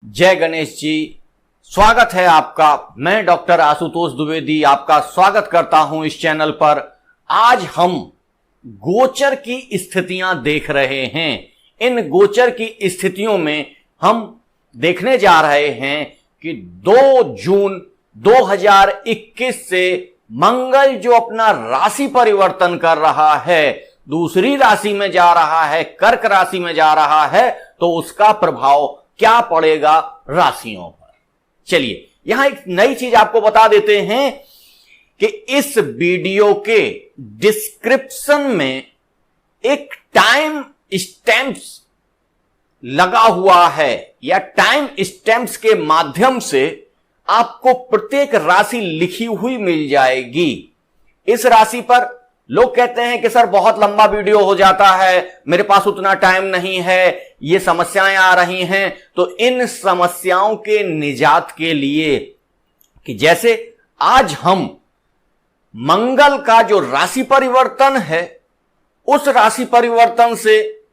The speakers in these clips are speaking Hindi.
जय गणेश जी। स्वागत है आपका। मैं डॉक्टर आशुतोष द्विवेदी आपका स्वागत करता हूं इस चैनल पर। आज हम गोचर की स्थितियां देख रहे हैं। इन गोचर की स्थितियों में हम देखने जा रहे हैं कि 2 जून 2021 से मंगल जो अपना राशि परिवर्तन कर रहा है, दूसरी राशि में जा रहा है, कर्क राशि में जा रहा है, तो उसका प्रभाव क्या पड़ेगा राशियों पर। चलिए यहां एक नई चीज आपको बता देते हैं कि इस वीडियो के डिस्क्रिप्शन में एक टाइम स्टैम्प्स लगा हुआ है, या टाइम स्टैम्प्स के माध्यम से आपको प्रत्येक राशि लिखी हुई मिल जाएगी। इस राशि पर लोग कहते हैं कि सर बहुत लंबा वीडियो हो जाता है, मेरे पास उतना टाइम नहीं है, ये समस्याएं आ रही हैं। तो इन समस्याओं के निजात के लिए कि जैसे आज हम मंगल का जो राशि परिवर्तन है, उस राशि परिवर्तन से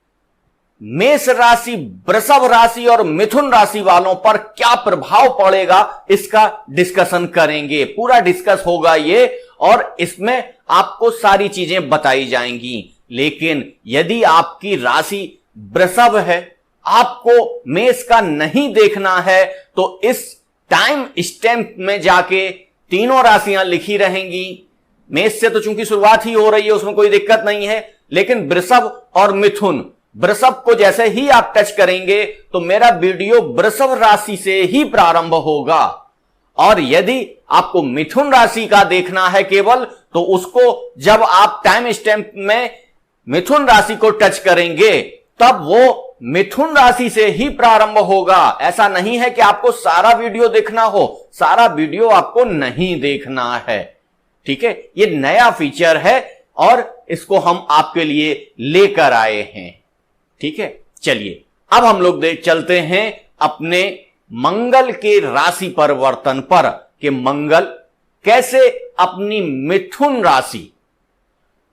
मेष राशि, वृषभ राशि और मिथुन राशि वालों पर क्या प्रभाव पड़ेगा, इसका डिस्कशन करेंगे। पूरा डिस्कस होगा ये, और इसमें आपको सारी चीजें बताई जाएंगी। लेकिन यदि आपकी राशि वृषभ है, आपको मेष का नहीं देखना है, तो इस टाइम स्टैम्प में जाके तीनों राशियां लिखी रहेंगी। मेष से तो चूंकि शुरुआत ही हो रही है, उसमें कोई दिक्कत नहीं है, लेकिन वृषभ और मिथुन, वृषभ को जैसे ही आप टच करेंगे तो मेरा वीडियो वृषभ राशि से ही प्रारंभ होगा। और यदि आपको मिथुन राशि का देखना है केवल, तो उसको जब आप टाइम स्टैम्प में मिथुन राशि को टच करेंगे तब वो मिथुन राशि से ही प्रारंभ होगा। ऐसा नहीं है कि आपको सारा वीडियो देखना हो, सारा वीडियो आपको नहीं देखना है। ठीक है, ये नया फीचर है और इसको हम आपके लिए लेकर आए हैं। ठीक है, चलिए अब हम लोग चलते हैं अपने मंगल के राशि परिवर्तन पर कि मंगल कैसे अपनी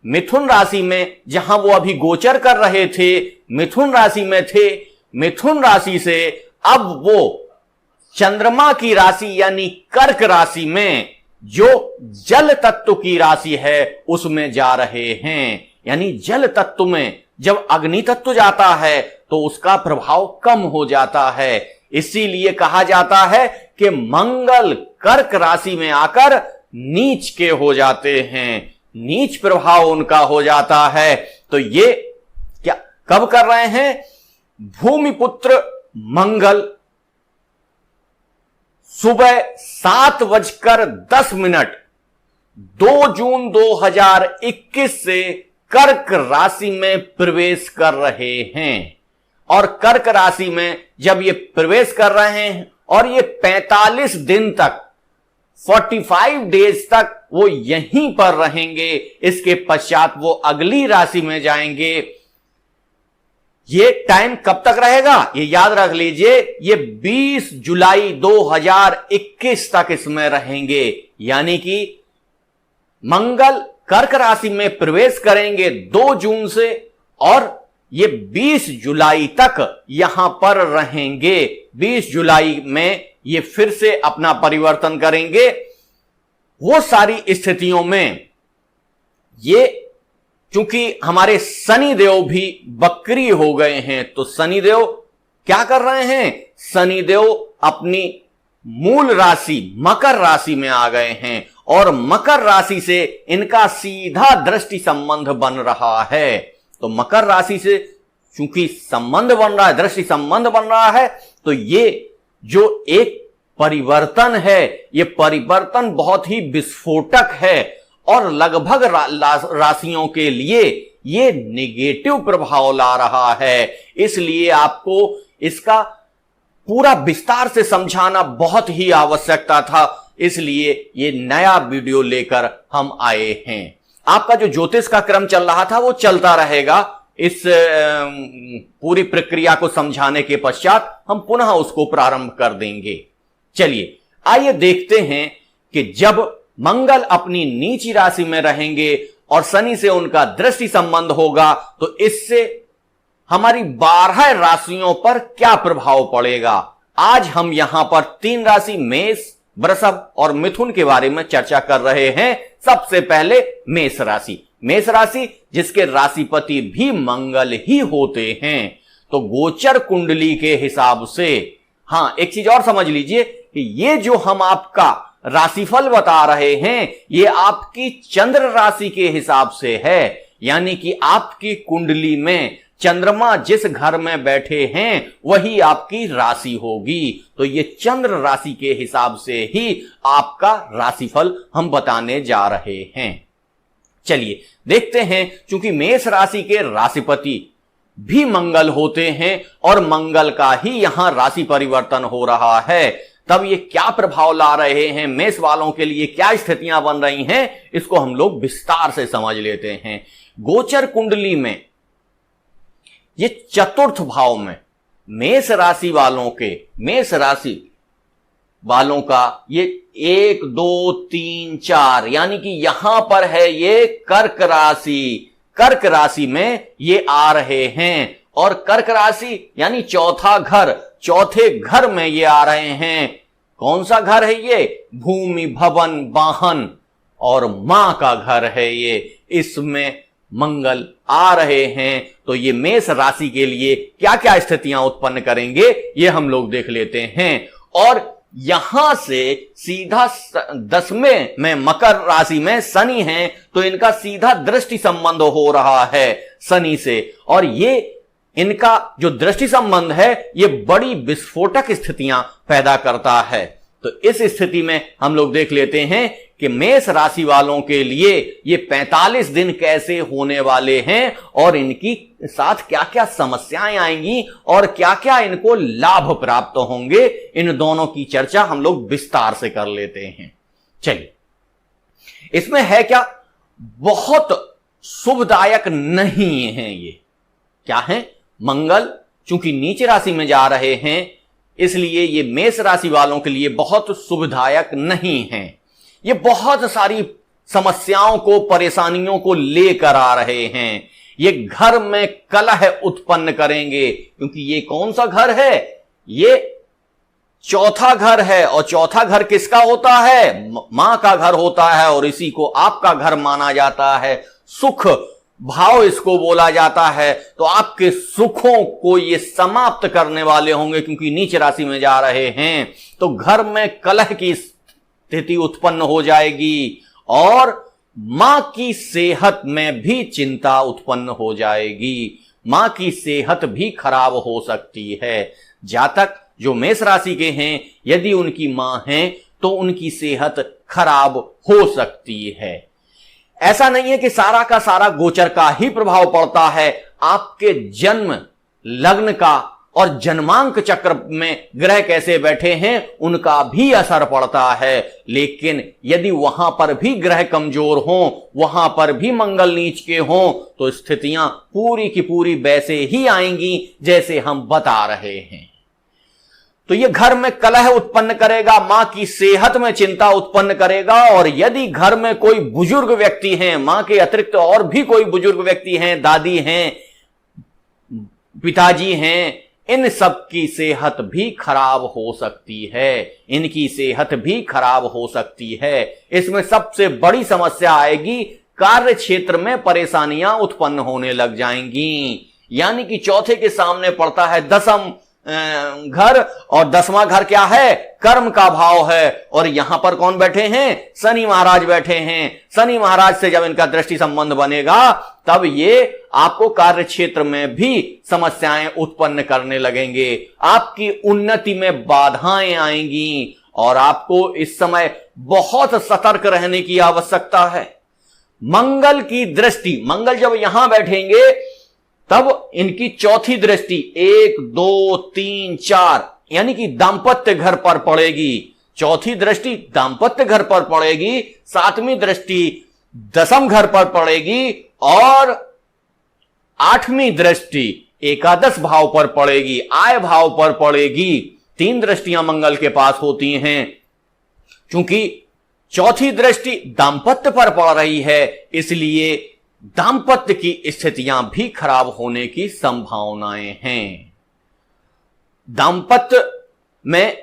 मिथुन राशि में जहां वो अभी गोचर कर रहे थे, मिथुन राशि में थे, मिथुन राशि से अब वो चंद्रमा की राशि यानी कर्क राशि में, जो जल तत्व की राशि है, उसमें जा रहे हैं। यानी जल तत्व में जब अग्नि तत्व जाता है तो उसका प्रभाव कम हो जाता है। इसीलिए कहा जाता है कि मंगल कर्क राशि में आकर नीच के हो जाते हैं, नीच प्रभाव उनका हो जाता है। तो ये क्या कब कर रहे हैं? भूमिपुत्र मंगल सुबह 7:10 2 जून 2021 से कर्क राशि में प्रवेश कर रहे हैं। और कर्क राशि में जब ये प्रवेश कर रहे हैं और ये 45 दिन तक, 45 डेज तक वो यहीं पर रहेंगे, इसके पश्चात वो अगली राशि में जाएंगे। ये टाइम कब तक रहेगा ये याद रख लीजिए, ये 20 जुलाई 2021 तक इसमें रहेंगे। यानी कि मंगल कर्क राशि में प्रवेश करेंगे 2 जून से, और ये 20 जुलाई तक यहां पर रहेंगे। 20 जुलाई में ये फिर से अपना परिवर्तन करेंगे। वो सारी स्थितियों में ये चूंकि हमारे शनिदेव भी बकरी हो गए हैं, तो शनिदेव क्या कर रहे हैं? शनिदेव अपनी मूल राशि मकर राशि में आ गए हैं, और मकर राशि से इनका सीधा दृष्टि संबंध बन रहा है। तो मकर राशि से चूंकि संबंध बन रहा है, दृष्टि संबंध बन रहा है, तो ये जो एक परिवर्तन है, ये परिवर्तन बहुत ही विस्फोटक है और लगभग राशियों के लिए ये नेगेटिव प्रभाव ला रहा है। इसलिए आपको इसका पूरा विस्तार से समझाना बहुत ही आवश्यकता था, इसलिए ये नया वीडियो लेकर हम आए हैं। आपका जो ज्योतिष का क्रम चल रहा था वो चलता रहेगा। इस पूरी प्रक्रिया को समझाने के पश्चात हम पुनः उसको प्रारंभ कर देंगे। चलिए आइए देखते हैं कि जब मंगल अपनी नीची राशि में रहेंगे और शनि से उनका दृष्टि संबंध होगा, तो इससे हमारी 12 राशियों पर क्या प्रभाव पड़ेगा। आज हम यहां पर 3 राशि मेष, वृषभ और मिथुन के बारे में चर्चा कर रहे हैं। सबसे पहले मेष राशि। मेष राशि जिसके राशिपति भी मंगल ही होते हैं। तो गोचर कुंडली के हिसाब से, हां एक चीज और समझ लीजिए कि ये जो हम आपका राशिफल बता रहे हैं ये आपकी चंद्र राशि के हिसाब से है, यानी कि आपकी कुंडली में चंद्रमा जिस घर में बैठे हैं वही आपकी राशि होगी। तो ये चंद्र राशि के हिसाब से ही आपका राशिफल हम बताने जा रहे हैं। चलिए देखते हैं, क्योंकि मेष राशि के राशिपति भी मंगल होते हैं और मंगल का ही यहां राशि परिवर्तन हो रहा है, तब ये क्या प्रभाव ला रहे हैं, मेष वालों के लिए क्या स्थितियां बन रही हैं, इसको हम लोग विस्तार से समझ लेते हैं। गोचर कुंडली में ये चतुर्थ भाव में मेष राशि वालों का ये 1 2 3 4 यानी कि यहां पर है ये कर्क राशि में ये आ रहे हैं, और कर्क राशि यानी चौथे घर में ये आ रहे हैं। कौन सा घर है ये? भूमि, भवन, वाहन और मां का घर है ये, इसमें मंगल आ रहे हैं। तो ये मेष राशि के लिए क्या क्या स्थितियां उत्पन्न करेंगे ये हम लोग देख लेते हैं। और यहां से सीधा 10वें में मकर राशि में शनि है, तो इनका सीधा दृष्टि संबंध हो रहा है शनि से, और ये इनका जो दृष्टि संबंध है ये बड़ी विस्फोटक स्थितियां पैदा करता है। तो इस स्थिति में हम लोग देख लेते हैं कि मेष राशि वालों के लिए ये 45 दिन कैसे होने वाले हैं और इनकी साथ क्या क्या समस्याएं आएंगी और क्या क्या इनको लाभ प्राप्त होंगे, इन दोनों की चर्चा हम लोग विस्तार से कर लेते हैं। चलिए, इसमें है क्या, बहुत शुभदायक नहीं है ये। क्या है? मंगल चूंकि नीच राशि में जा रहे हैं, इसलिए ये मेष राशि वालों के लिए बहुत शुभदायक नहीं है। ये बहुत सारी समस्याओं को, परेशानियों को लेकर आ रहे हैं। ये घर में कलह उत्पन्न करेंगे, क्योंकि ये कौन सा घर है? ये चौथा घर है, और चौथा घर किसका होता है? मां का घर होता है, और इसी को आपका घर माना जाता है। सुख भाव इसको बोला जाता है। तो आपके सुखों को ये समाप्त करने वाले होंगे, क्योंकि नीच राशि में जा रहे हैं। तो घर में कलह की स्थिति उत्पन्न हो जाएगी, और मां की सेहत में भी चिंता उत्पन्न हो जाएगी। मां की सेहत भी खराब हो सकती है। जातक जो मेष राशि के हैं, यदि उनकी मां है तो उनकी सेहत खराब हो सकती है। ऐसा नहीं है कि सारा का सारा गोचर का ही प्रभाव पड़ता है, आपके जन्म, लग्न का और जन्मांक चक्र में ग्रह कैसे बैठे हैं उनका भी असर पड़ता है। लेकिन यदि वहां पर भी ग्रह कमजोर हों, वहां पर भी मंगल नीच के हों, तो स्थितियां पूरी की पूरी वैसे ही आएंगी जैसे हम बता रहे हैं। तो ये घर में कलह उत्पन्न करेगा, मां की सेहत में चिंता उत्पन्न करेगा। और यदि घर में कोई बुजुर्ग व्यक्ति हैं, मां के अतिरिक्त और भी कोई बुजुर्ग व्यक्ति हैं, दादी हैं, पिताजी हैं, इन सब की सेहत भी खराब हो सकती है। इनकी सेहत भी खराब हो सकती है। इसमें सबसे बड़ी समस्या आएगी, कार्य क्षेत्र में परेशानियां उत्पन्न होने लग जाएंगी। यानी कि चौथे के सामने पड़ता है 10वां घर, और 10वां घर क्या है? कर्म का भाव है। और यहां पर कौन बैठे हैं? शनि महाराज बैठे हैं। शनि महाराज से जब इनका दृष्टि संबंध बनेगा, तब ये आपको कार्य क्षेत्र में भी समस्याएं उत्पन्न करने लगेंगे। आपकी उन्नति में बाधाएं आएंगी, और आपको इस समय बहुत सतर्क रहने की आवश्यकता है। मंगल की दृष्टि, मंगल जब यहां बैठेंगे तब इनकी चौथी दृष्टि 1 2 3 4 यानी कि दांपत्य घर पर पड़ेगी। चौथी दृष्टि दांपत्य घर पर पड़ेगी, 7वीं दृष्टि 10वें घर पर पड़ेगी, और 8वीं दृष्टि एकादश भाव पर पड़ेगी, आय भाव पर पड़ेगी। 3 दृष्टियां मंगल के पास होती हैं। क्योंकि चौथी दृष्टि दांपत्य पर पड़ रही है, इसलिए दांपत्य की स्थितियां भी खराब होने की संभावनाएं हैं। दांपत्य में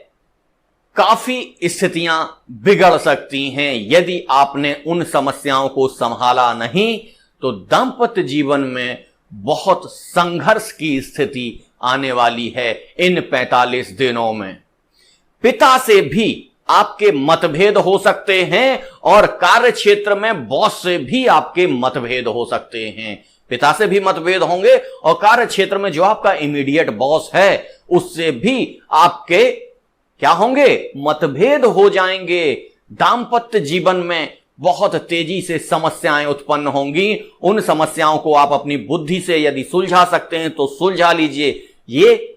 काफी स्थितियां बिगड़ सकती हैं। यदि आपने उन समस्याओं को संभाला नहीं तो दांपत्य जीवन में बहुत संघर्ष की स्थिति आने वाली है इन 45 दिनों में। पिता से भी आपके मतभेद हो सकते हैं और कार्य क्षेत्र में बॉस से भी आपके मतभेद हो सकते हैं। पिता से भी मतभेद होंगे और कार्य क्षेत्र में जो आपका इमीडिएट बॉस है उससे भी आपके क्या होंगे, मतभेद हो जाएंगे। दांपत्य जीवन में बहुत तेजी से समस्याएं उत्पन्न होंगी। उन समस्याओं को आप अपनी बुद्धि से यदि सुलझा सकते हैं तो सुलझा लीजिए। ये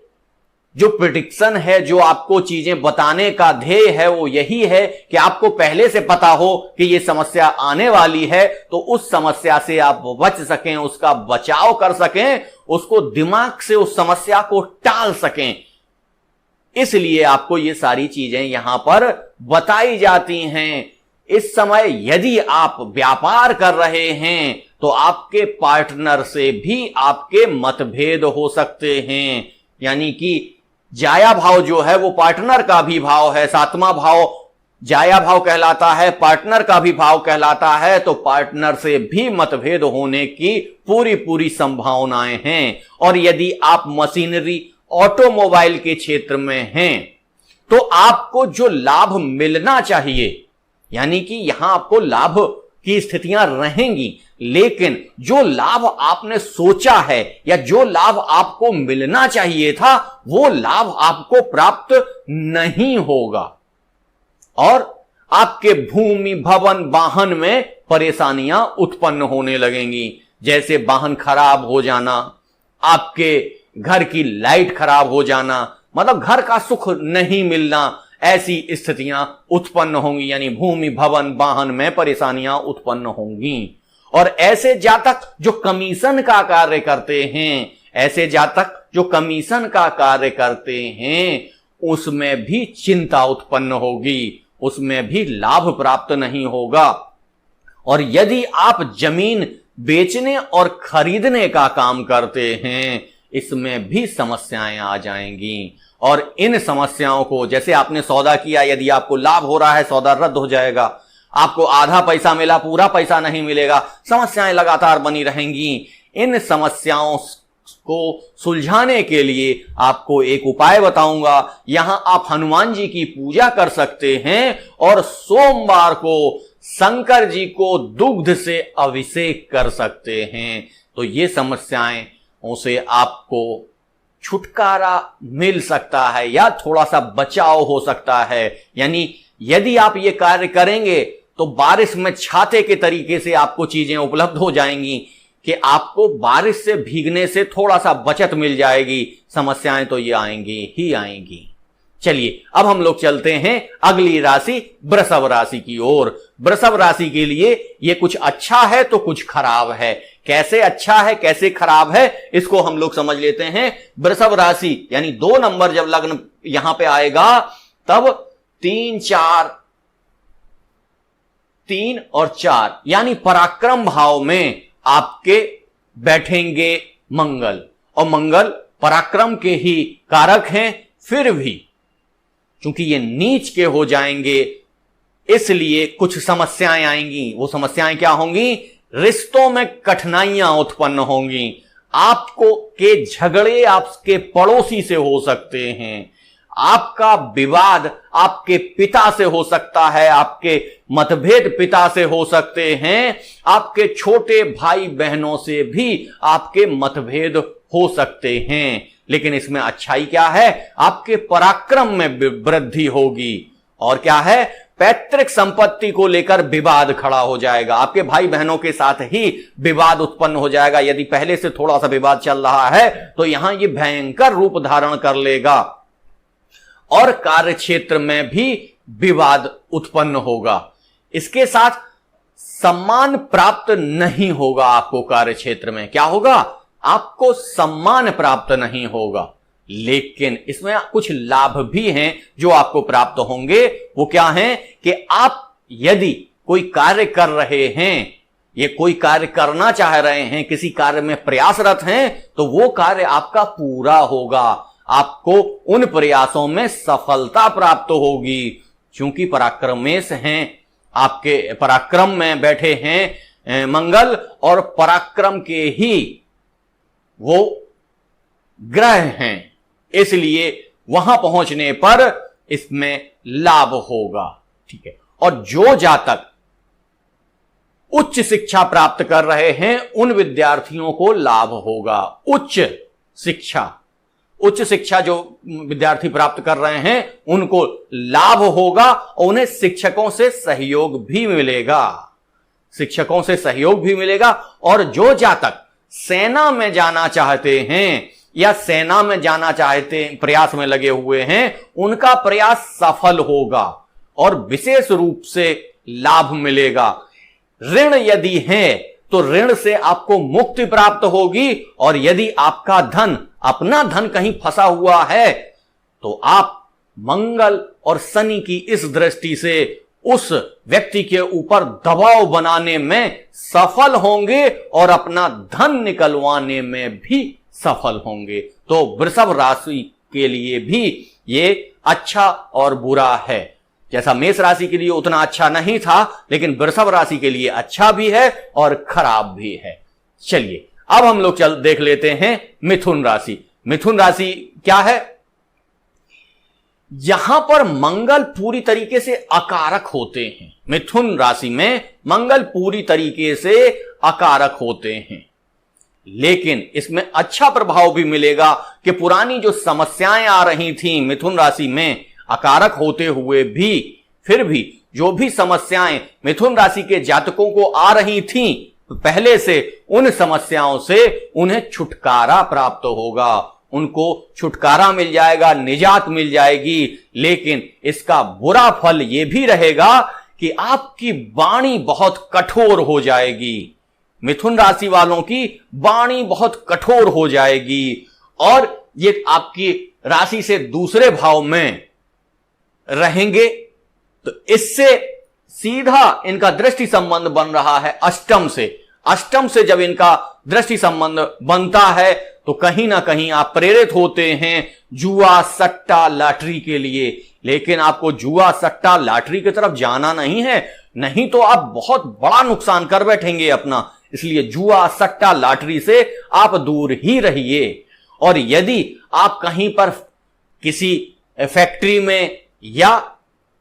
जो प्रिडिक्शन है, जो आपको चीजें बताने का ध्येय है, वो यही है कि आपको पहले से पता हो कि ये समस्या आने वाली है तो उस समस्या से आप बच सकें, उसका बचाव कर सकें, उसको दिमाग से उस समस्या को टाल सकें। इसलिए आपको ये सारी चीजें यहां पर बताई जाती हैं। इस समय यदि आप व्यापार कर रहे हैं तो आपके पार्टनर से भी आपके मतभेद हो सकते हैं। यानी कि जाया भाव जो है वो पार्टनर का भी भाव है। 7वां भाव जाया भाव कहलाता है, पार्टनर का भी भाव कहलाता है। तो पार्टनर से भी मतभेद होने की पूरी संभावनाएं हैं। और यदि आप मशीनरी ऑटोमोबाइल के क्षेत्र में हैं तो आपको जो लाभ मिलना चाहिए, यानी कि यहां आपको लाभ की स्थितियां रहेंगी, लेकिन जो लाभ आपने सोचा है या जो लाभ आपको मिलना चाहिए था वो लाभ आपको प्राप्त नहीं होगा और आपके भूमि भवन वाहन में परेशानियां उत्पन्न होने लगेंगी। जैसे वाहन खराब हो जाना, आपके घर की लाइट खराब हो जाना, मतलब घर का सुख नहीं मिलना, ऐसी स्थितियां उत्पन्न होंगी। यानी भूमि भवन वाहन में परेशानियां उत्पन्न होंगी। और ऐसे जातक जो कमीशन का कार्य करते हैं, ऐसे जातक जो कमीशन का कार्य करते हैं, उसमें भी चिंता उत्पन्न होगी, उसमें भी लाभ प्राप्त नहीं होगा। और यदि आप जमीन बेचने और खरीदने का काम करते हैं, इसमें भी समस्याएं आ जाएंगी। और इन समस्याओं को, जैसे आपने सौदा किया, यदि आपको लाभ हो रहा है, सौदा रद्द हो जाएगा, आपको आधा पैसा मिला, पूरा पैसा नहीं मिलेगा, समस्याएं लगातार बनी रहेंगी। इन समस्याओं को सुलझाने के लिए आपको एक उपाय बताऊंगा। यहां आप हनुमान जी की पूजा कर सकते हैं और सोमवार को शंकर जी को दुग्ध से अभिषेक कर सकते हैं। तो ये समस्याएं उसे आपको छुटकारा मिल सकता है या थोड़ा सा बचाव हो सकता है। यानी यदि आप ये कार्य करेंगे तो बारिश में छाते के तरीके से आपको चीजें उपलब्ध हो जाएंगी कि आपको बारिश से भीगने से थोड़ा सा बचत मिल जाएगी। समस्याएं तो ये आएंगी ही आएंगी। चलिए अब हम लोग चलते हैं अगली राशि वृषभ राशि की ओर। वृषभ राशि के लिए ये कुछ अच्छा है तो कुछ खराब है। कैसे अच्छा है कैसे खराब है इसको हम लोग समझ लेते हैं। वृषभ राशि यानी 2 नंबर जब लग्न यहां पे आएगा तब 3 और 4 यानी पराक्रम भाव में आपके बैठेंगे मंगल, और मंगल पराक्रम के ही कारक हैं। फिर भी क्योंकि ये नीच के हो जाएंगे इसलिए कुछ समस्याएं आएंगी। वो समस्याएं क्या होंगी? रिश्तों में कठिनाइयां उत्पन्न होंगी। आपको के झगड़े आपके पड़ोसी से हो सकते हैं। आपका विवाद आपके पिता से हो सकता है, आपके मतभेद पिता से हो सकते हैं, आपके छोटे भाई बहनों से भी आपके मतभेद हो सकते हैं। लेकिन इसमें अच्छाई क्या है? आपके पराक्रम में वृद्धि होगी। और क्या है? पैतृक संपत्ति को लेकर विवाद खड़ा हो जाएगा। आपके भाई बहनों के साथ ही विवाद उत्पन्न हो जाएगा। यदि पहले से थोड़ा सा विवाद चल रहा है तो यहां यह भयंकर रूप धारण कर लेगा और कार्य क्षेत्र में भी विवाद उत्पन्न होगा। इसके साथ सम्मान प्राप्त नहीं होगा आपको। कार्य क्षेत्र में क्या होगा? आपको सम्मान प्राप्त नहीं होगा। लेकिन इसमें कुछ लाभ भी हैं जो आपको प्राप्त होंगे। वो क्या हैं कि आप यदि कोई कार्य कर रहे हैं, ये कोई कार्य करना चाह रहे हैं, किसी कार्य में प्रयासरत हैं, तो वो कार्य आपका पूरा होगा। आपको उन प्रयासों में सफलता प्राप्त होगी। क्योंकि पराक्रमेश हैं, आपके पराक्रम में बैठे हैं मंगल, और पराक्रम के ही वो ग्रह हैं, इसलिए वहां पहुंचने पर इसमें लाभ होगा। ठीक है। और जो जातक उच्च शिक्षा प्राप्त कर रहे हैं उन विद्यार्थियों को लाभ होगा। उच्च शिक्षा जो विद्यार्थी प्राप्त कर रहे हैं उनको लाभ होगा, और उन्हें शिक्षकों से सहयोग भी मिलेगा। और जो जातक सेना में जाना चाहते हैं या सेना में जाना चाहते प्रयास में लगे हुए हैं, उनका प्रयास सफल होगा और विशेष रूप से लाभ मिलेगा। ऋण यदि है तो ऋण से आपको मुक्ति प्राप्त होगी, और यदि आपका धन, अपना धन कहीं फंसा हुआ है, तो आप मंगल और शनि की इस दृष्टि से उस व्यक्ति के ऊपर दबाव बनाने में सफल होंगे और अपना धन निकलवाने में भी सफल होंगे। तो वृषभ राशि के लिए भी ये अच्छा और बुरा है। जैसा मेष राशि के लिए उतना अच्छा नहीं था, लेकिन वृषभ राशि के लिए अच्छा भी है और खराब भी है। चलिए अब हम लोग देख लेते हैं मिथुन राशि। मिथुन राशि क्या है? यहां पर मंगल पूरी तरीके से अकारक होते हैं। मिथुन राशि में मंगल पूरी तरीके से अकारक होते हैं, लेकिन इसमें अच्छा प्रभाव भी मिलेगा कि पुरानी जो समस्याएं आ रही थीं मिथुन राशि में, अकारक होते हुए भी फिर भी जो भी समस्याएं मिथुन राशि के जातकों को आ रही थीं, पहले से उन समस्याओं से उन्हें छुटकारा प्राप्त होगा, उनको छुटकारा मिल जाएगा, निजात मिल जाएगी। लेकिन इसका बुरा फल यह भी रहेगा कि आपकी वाणी बहुत कठोर हो जाएगी। मिथुन राशि वालों की वाणी बहुत कठोर हो जाएगी, और ये आपकी राशि से दूसरे भाव में रहेंगे, तो इससे सीधा इनका दृष्टि संबंध बन रहा है अष्टम से। अष्टम से जब इनका दृष्टि संबंध बनता है तो कहीं ना कहीं आप प्रेरित होते हैं जुआ, सट्टा, लॉटरी के लिए। लेकिन आपको जुआ, सट्टा, लॉटरी की तरफ जाना नहीं है, नहीं तो आप बहुत बड़ा नुकसान कर बैठेंगे अपना। इसलिए जुआ, सट्टा, लॉटरी से आप दूर ही रहिए। और यदि आप कहीं पर किसी फैक्ट्री में या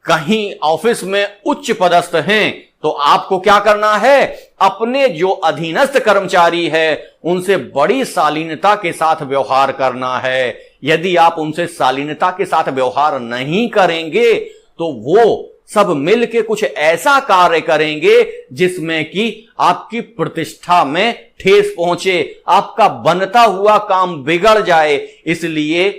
कहीं ऑफिस में उच्च पदस्थ हैं, तो आपको क्या करना है? अपने जो अधीनस्थ कर्मचारी है उनसे बड़ी शालीनता के साथ व्यवहार करना है। यदि आप उनसे शालीनता के साथ व्यवहार नहीं करेंगे तो वो सब मिलके कुछ ऐसा कार्य करेंगे जिसमें कि आपकी प्रतिष्ठा में ठेस पहुंचे, आपका बनता हुआ काम बिगड़ जाए। इसलिए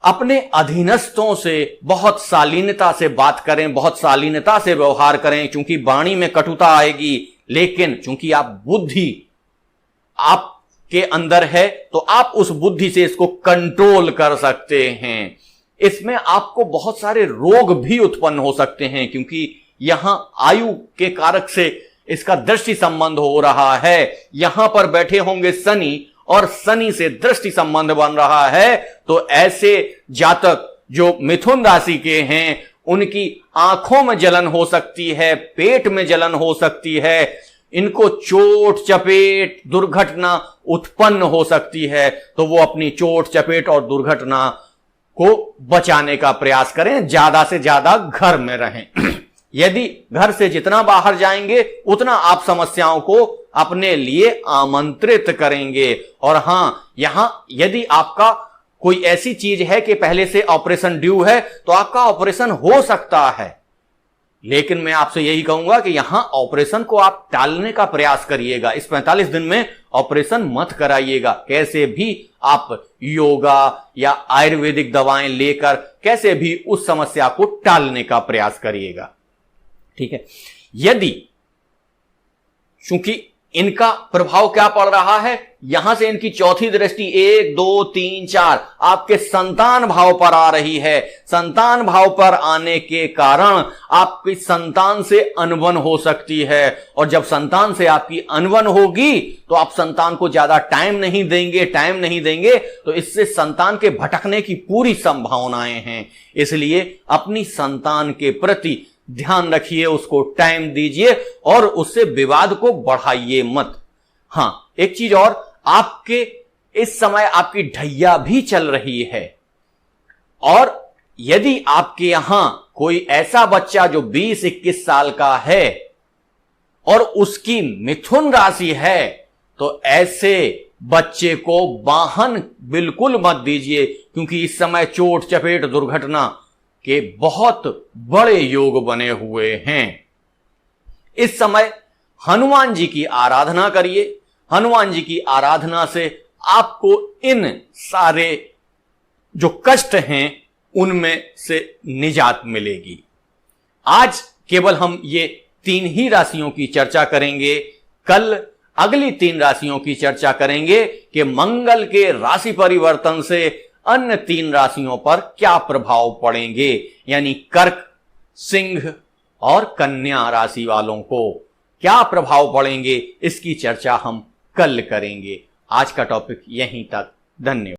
अपने अधीनस्थों से बहुत शालीनता से बात करें, बहुत शालीनता से व्यवहार करें, क्योंकि वाणी में कटुता आएगी। लेकिन चूंकि आप बुद्धि आपके अंदर है तो आप उस बुद्धि से इसको कंट्रोल कर सकते हैं। इसमें आपको बहुत सारे रोग भी उत्पन्न हो सकते हैं, क्योंकि यहां आयु के कारक से इसका दृष्टि संबंध हो रहा है। यहां पर बैठे होंगे शनि, और शनि से दृष्टि संबंध बन रहा है। तो ऐसे जातक जो मिथुन राशि के हैं उनकी आंखों में जलन हो सकती है, पेट में जलन हो सकती है, इनको चोट चपेट दुर्घटना उत्पन्न हो सकती है। तो वो अपनी चोट चपेट और दुर्घटना को बचाने का प्रयास करें, ज्यादा से ज्यादा घर में रहें। यदि घर से जितना बाहर जाएंगे उतना आप समस्याओं को अपने लिए आमंत्रित करेंगे। और हां, यहां यदि आपका कोई ऐसी चीज है कि पहले से ऑपरेशन ड्यू है तो आपका ऑपरेशन हो सकता है, लेकिन मैं आपसे यही कहूंगा कि यहां ऑपरेशन को आप टालने का प्रयास करिएगा। इस 45 दिन में ऑपरेशन मत कराइएगा। कैसे भी आप योगा या आयुर्वेदिक दवाएं लेकर कैसे भी उस समस्या को टालने का प्रयास करिएगा। ठीक है। यदि चूंकि इनका प्रभाव क्या पड़ रहा है, यहां से इनकी चौथी दृष्टि 1 2 3 4 आपके संतान भाव पर आ रही है। संतान भाव पर आने के कारण आपकी संतान से अनबन हो सकती है, और जब संतान से आपकी अनबन होगी तो आप संतान को ज्यादा टाइम नहीं देंगे तो इससे संतान के भटकने की पूरी संभावनाएं हैं। इसलिए अपनी संतान के प्रति ध्यान रखिए, उसको टाइम दीजिए और उससे विवाद को बढ़ाइए मत। हां, एक चीज और, आपके इस समय आपकी ढैया भी चल रही है, और यदि आपके यहां कोई ऐसा बच्चा जो 20-21 साल का है और उसकी मिथुन राशि है, तो ऐसे बच्चे को वाहन बिल्कुल मत दीजिए, क्योंकि इस समय चोट चपेट दुर्घटना के बहुत बड़े योग बने हुए हैं। इस समय हनुमान जी की आराधना करिए। हनुमान जी की आराधना से आपको इन सारे जो कष्ट हैं उनमें से निजात मिलेगी। आज केवल हम ये 3 ही राशियों की चर्चा करेंगे। कल अगली 3 राशियों की चर्चा करेंगे कि मंगल के राशि परिवर्तन से अन्य 3 राशियों पर क्या प्रभाव पड़ेंगे, यानी कर्क, सिंह और कन्या राशि वालों को क्या प्रभाव पड़ेंगे, इसकी चर्चा हम कल करेंगे। आज का टॉपिक यहीं तक। धन्यवाद।